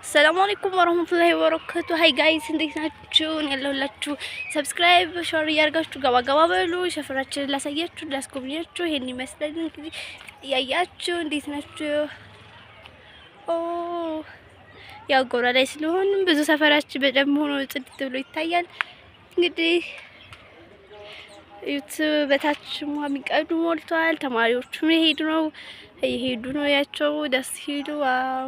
السلام عليكم ورحمة الله وبركاته. هاي جايز እንዴት ናችሁ? ያለሁላችሁ ሰብስክራይብ ሼር ያርጋችሁ ገባ በሉ። ሸፈራችን ላሳያችሁ ላስጎብኛችሁ ይሄን ይመስላል። እንግዲህ ያያችሁ እንዴት ናችሁ? ያው ጎራ ላይ ስለሆነ ብዙ ሰፈራችን በደንብ ሆኖ ጽድት ብሎ ይታያል። እንግዲህ ዩቲዩብ በታች የሚቀዱ ሞልቷል። ተማሪዎቹም ይሄዱ ነው ያቸው ደስ ይሉ። ዋው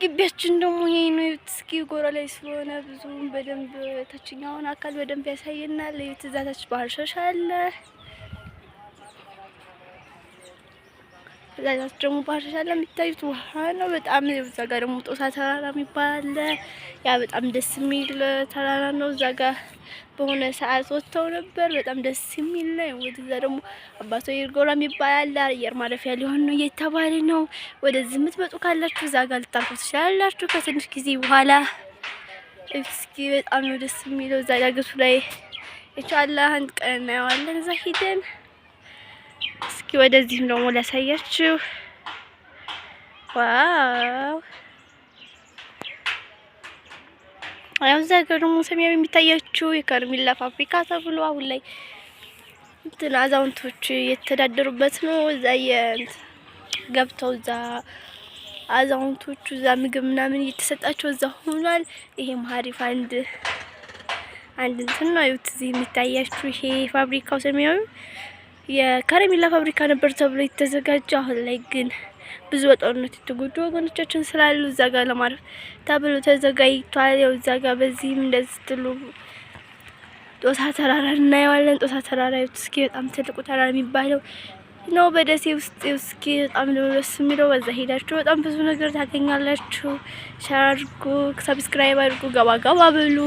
ግቢያችን ደግሞ ይሄ ነው። እስኪ ጎራ ላይ ስለሆነ ብዙም በደንብ ታችኛውን አካል በደንብ ያሳየናል። የትዛታች ባህር ሸሽ አለ። እዛች ደግሞ ባህር ሸሽ አለ። የሚታዩት ውሃ ነው በጣም። እዛ ጋር ደግሞ ጦሳ ተራራ የሚባል አለ። ያ በጣም ደስ የሚል ተራራ ነው። እዛ ጋር በሆነ ሰዓት ወጥተው ነበር። በጣም ደስ የሚል ነው። ወደዛ ደግሞ አባቶ ይርጎራ የሚባል አለ። አየር ማረፊያ ሊሆን ነው እየተባለ ነው። ወደዚህ የምትመጡ ካላችሁ እዛ ጋር ልታርፉ ትችላላችሁ ከትንሽ ጊዜ በኋላ። እስኪ በጣም ነው ደስ የሚለው። እዛ ዳገቱ ላይ ኢንሻአላህ አንድ ቀን እናየዋለን እዛ ሄደን። እስኪ ወደዚህም ደግሞ ላሳያችሁ። ዋው አሁን እዛ ጋር ደግሞ ሰማያዊ የሚታያችሁ የከረሜላ ፋብሪካ ተብሎ አሁን ላይ እንትን አዛውንቶች የተዳደሩበት ነው። እዛ ገብተው እዛ አዛውንቶቹ እዛ ምግብ ምናምን እየተሰጣቸው እዛ ሆኗል። ይሄም ሀሪፍ አንድ እንትን ነው። አዩት እዚህ የሚታያችሁ ይሄ ፋብሪካው ሰማያዊ የከረሜላ ፋብሪካ ነበር ተብሎ የተዘጋጀ። አሁን ላይ ግን ብዙ በጦርነት የተጎዱ ወገኖቻችን ስላሉ እዛ ጋር ለማረፍ ተብሎ ተዘጋጅቷል። ያው እዛ ጋር በዚህም እንደዚህ ትሉ ጦሳ ተራራ እናየዋለን። ጦሳ ተራራ እስኪ በጣም ትልቁ ተራራ የሚባለው ነው በደሴ ውስጥ። እስኪ በጣም ደስ የሚለው በዛ ሄዳችሁ በጣም ብዙ ነገር ታገኛላችሁ። ሼር አድርጉ፣ ሰብስክራይብ አድርጉ፣ ገባ በሉ።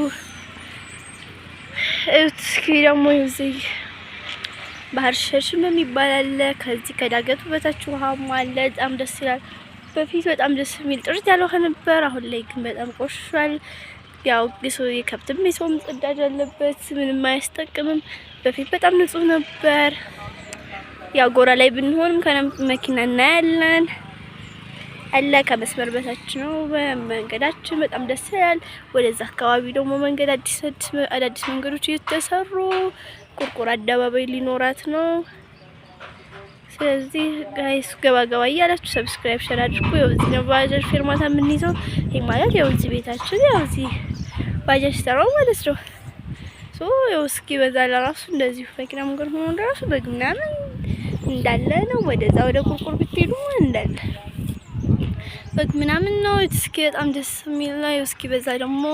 እስኪ ደግሞ እዚህ ባህር ሸሽም የሚባል አለ። ከዚህ ከዳገቱ በታች ውሃም አለ። በጣም ደስ ይላል። በፊት በጣም ደስ የሚል ጥርት ያለ ውሃ ነበር። አሁን ላይ ግን በጣም ቆሽሿል። ያው የከብትም የሰውም ጽዳጅ አለበት። ምንም አያስጠቅምም። በፊት በጣም ንጹህ ነበር። ያው ጎራ ላይ ብንሆንም ከመኪና እናያለን አለ። ከመስመር በታች ነው መንገዳችን። በጣም ደስ ይላል። ወደዛ አካባቢ ደግሞ መንገድ አዳዲስ መንገዶች እየተሰሩ ቁርቁር አደባባይ ሊኖራት ነው። ስለዚህ ጋይስ ገባ እያላችሁ ሰብስክራይብ ሼር አድርጉ። ያው እዚህ ነው ባጃጅ ፌርማታ የምንይዘው። ይሄ ማለት ያው እዚህ ቤታችን ያው እዚህ ባጃጅ ተራው ማለት ነው። ያው እስኪ በዛ ለራሱ እንደዚህ መኪና መንገድ ሆኖ እንደራሱ በግናምን እንዳለ ነው። ወደዛ ወደ ቁርቁር ብትሄዱ እንዳለ በግ ምናምን ነው። እስኪ በጣም ደስ የሚል ነው። እስኪ በዛ ደግሞ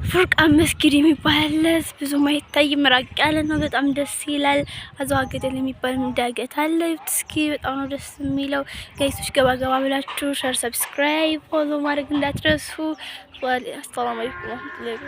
ፉርቃን መስጊድ የሚባል ብዙም አይታይም፣ ራቅ ያለ ነው። በጣም ደስ ይላል። አዛዋ ገደል የሚባል ዳገት አለ። እስኪ በጣም ነው ደስ የሚለው። ጋይሶች ገባ ብላችሁ ሼር፣ ሰብስክራይብ፣ ፎሎ ማድረግ እንዳትረሱ። አሰላሙ አለይኩም።